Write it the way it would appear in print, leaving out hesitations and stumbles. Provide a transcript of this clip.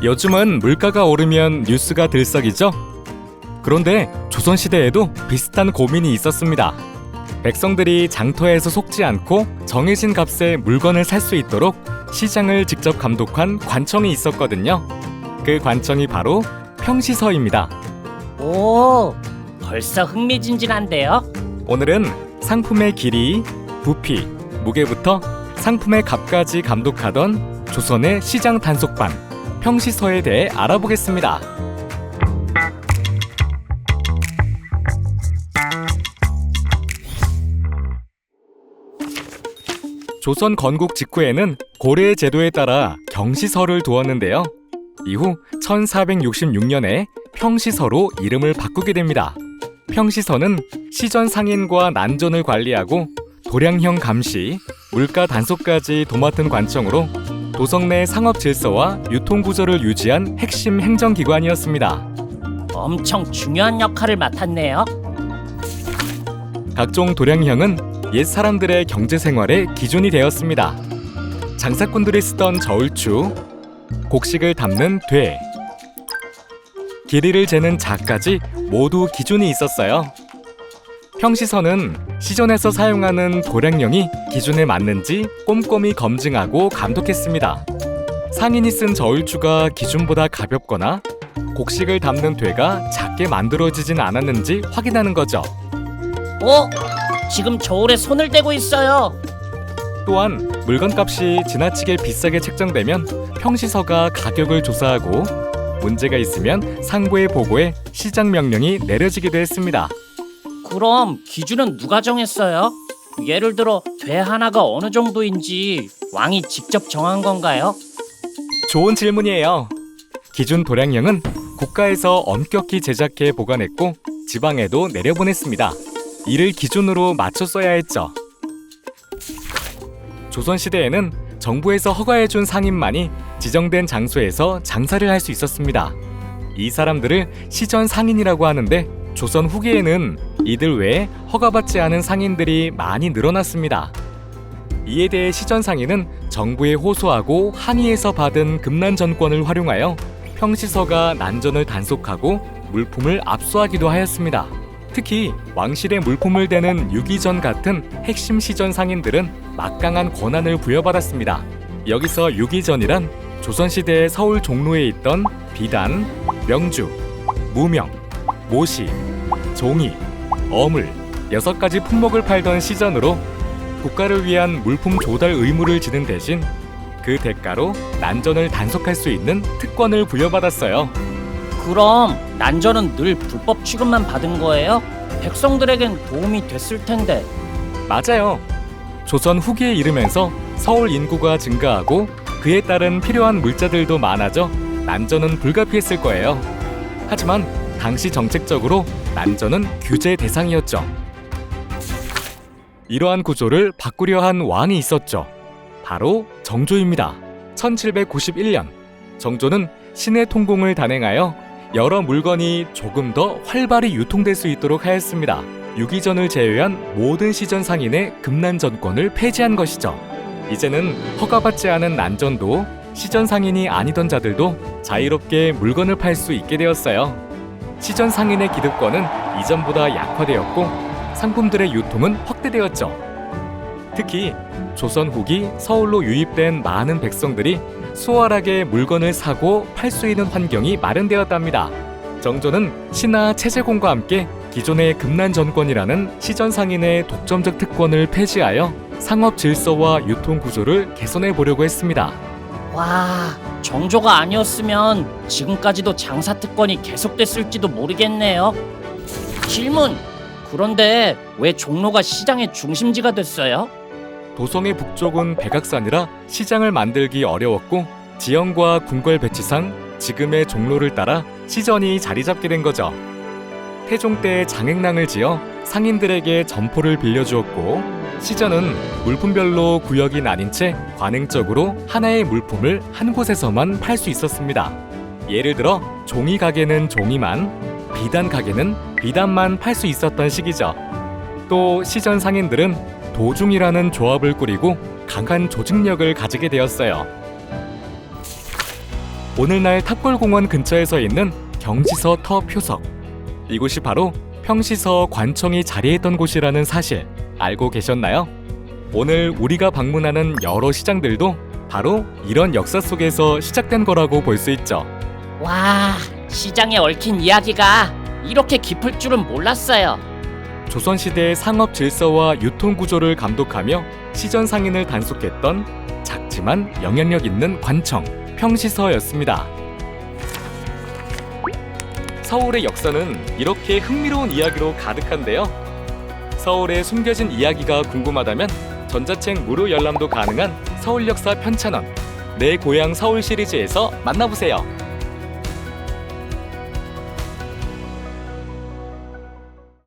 요즘은 물가가 오르면 뉴스가 들썩이죠? 그런데 조선시대에도 비슷한 고민이 있었습니다. 백성들이 장터에서 속지 않고 정해진 값에 물건을 살 수 있도록 시장을 직접 감독한 관청이 있었거든요. 그 관청이 바로 평시서입니다. 오, 벌써 흥미진진한데요? 오늘은 상품의 길이, 부피, 무게부터 상품의 값까지 감독하던 조선의 시장 단속반, 평시서에 대해 알아보겠습니다. 조선 건국 직후에는 고려 제도에 따라 경시서를 두었는데요. 이후 1466년에 평시서로 이름을 바꾸게 됩니다. 평시서는 시전 상인과 난전을 관리하고 도량형 감시, 물가 단속까지 도맡은 관청으로 도성 내 상업 질서와 유통 구조를 유지한 핵심 행정기관이었습니다. 엄청 중요한 역할을 맡았네요. 각종 도량형은 옛 사람들의 경제 생활의 기준이 되었습니다. 장사꾼들이 쓰던 저울추, 곡식을 담는 돼, 길이를 재는 자까지 모두 기준이 있었어요. 평시서는 시전에서 사용하는 도량령이 기준에 맞는지 꼼꼼히 검증하고 감독했습니다. 상인이 쓴 저울추가 기준보다 가볍거나 곡식을 담는 되가 작게 만들어지진 않았는지 확인하는 거죠. 지금 저울에 손을 대고 있어요. 또한 물건값이 지나치게 비싸게 책정되면 평시서가 가격을 조사하고 문제가 있으면 상부에 보고해 시장 명령이 내려지기도 했습니다. 그럼 기준은 누가 정했어요? 예를 들어 돼 하나가 어느 정도인지 왕이 직접 정한 건가요? 좋은 질문이에요. 기준 도량령은 국가에서 엄격히 제작해 보관했고 지방에도 내려보냈습니다. 이를 기준으로 맞춰 써야 했죠. 조선시대에는 정부에서 허가해준 상인만이 지정된 장소에서 장사를 할 수 있었습니다. 이 사람들을 시전 상인이라고 하는데 조선 후기에는 이들 외에 허가받지 않은 상인들이 많이 늘어났습니다. 이에 대해 시전 상인은 정부에 호소하고 항의해서 받은 금난전권을 활용하여 평시서가 난전을 단속하고 물품을 압수하기도 하였습니다. 특히 왕실의 물품을 대는 유기전 같은 핵심 시전 상인들은 막강한 권한을 부여받았습니다. 여기서 유기전이란 조선시대의 서울 종로에 있던 비단, 명주, 무명, 모시, 종이, 어물 6가지 품목을 팔던 시전으로 국가를 위한 물품 조달 의무를 지는 대신 그 대가로 난전을 단속할 수 있는 특권을 부여받았어요. 그럼 난전은 늘 불법 취급만 받은 거예요? 백성들에겐 도움이 됐을 텐데. 맞아요. 조선 후기에 이르면서 서울 인구가 증가하고 그에 따른 필요한 물자들도 많아져 난전은 불가피했을 거예요. 하지만 당시 정책적으로 난전은 규제 대상이었죠. 이러한 구조를 바꾸려 한 왕이 있었죠. 바로 정조입니다. 1791년 정조는 신의 통공을 단행하여 여러 물건이 조금 더 활발히 유통될 수 있도록 하였습니다. 유기전을 제외한 모든 시전 상인의 금난전권을 폐지한 것이죠. 이제는 허가받지 않은 난전도 시전 상인이 아니던 자들도 자유롭게 물건을 팔 수 있게 되었어요. 시전 상인의 기득권은 이전보다 약화되었고 상품들의 유통은 확대되었죠. 특히 조선 후기 서울로 유입된 많은 백성들이 수월하게 물건을 사고 팔 수 있는 환경이 마련되었답니다. 정조는 신하 채제공과 함께 기존의 금난전권이라는 시전 상인의 독점적 특권을 폐지하여 상업 질서와 유통 구조를 개선해 보려고 했습니다. 와, 정조가 아니었으면 지금까지도 장사 특권이 계속됐을지도 모르겠네요. 질문! 그런데 왜 종로가 시장의 중심지가 됐어요? 도성의 북쪽은 백악산이라 시장을 만들기 어려웠고 지형과 궁궐 배치상 지금의 종로를 따라 시전이 자리 잡게 된 거죠. 태종 때 장행랑을 지어 상인들에게 점포를 빌려주었고 시전은 물품별로 구역이 나뉜 채 관행적으로 하나의 물품을 한 곳에서만 팔 수 있었습니다. 예를 들어 종이 가게는 종이만, 비단 가게는 비단만 팔 수 있었던 시기죠. 또 시전 상인들은 도중이라는 조합을 꾸리고 강한 조직력을 가지게 되었어요. 오늘날 탑골공원 근처에 서 있는 경지서 터 표석. 이곳이 바로 평시서 관청이 자리했던 곳이라는 사실 알고 계셨나요? 오늘 우리가 방문하는 여러 시장들도 바로 이런 역사 속에서 시작된 거라고 볼 수 있죠. 와, 시장에 얽힌 이야기가 이렇게 깊을 줄은 몰랐어요. 조선시대의 상업 질서와 유통 구조를 감독하며 시전 상인을 단속했던 작지만 영향력 있는 관청, 평시서였습니다. 서울의 역사는 이렇게 흥미로운 이야기로 가득한데요. 서울의 숨겨진 이야기가 궁금하다면 전자책 무료 열람도 가능한 서울 역사 편찬원 내 고향 서울 시리즈에서 만나보세요.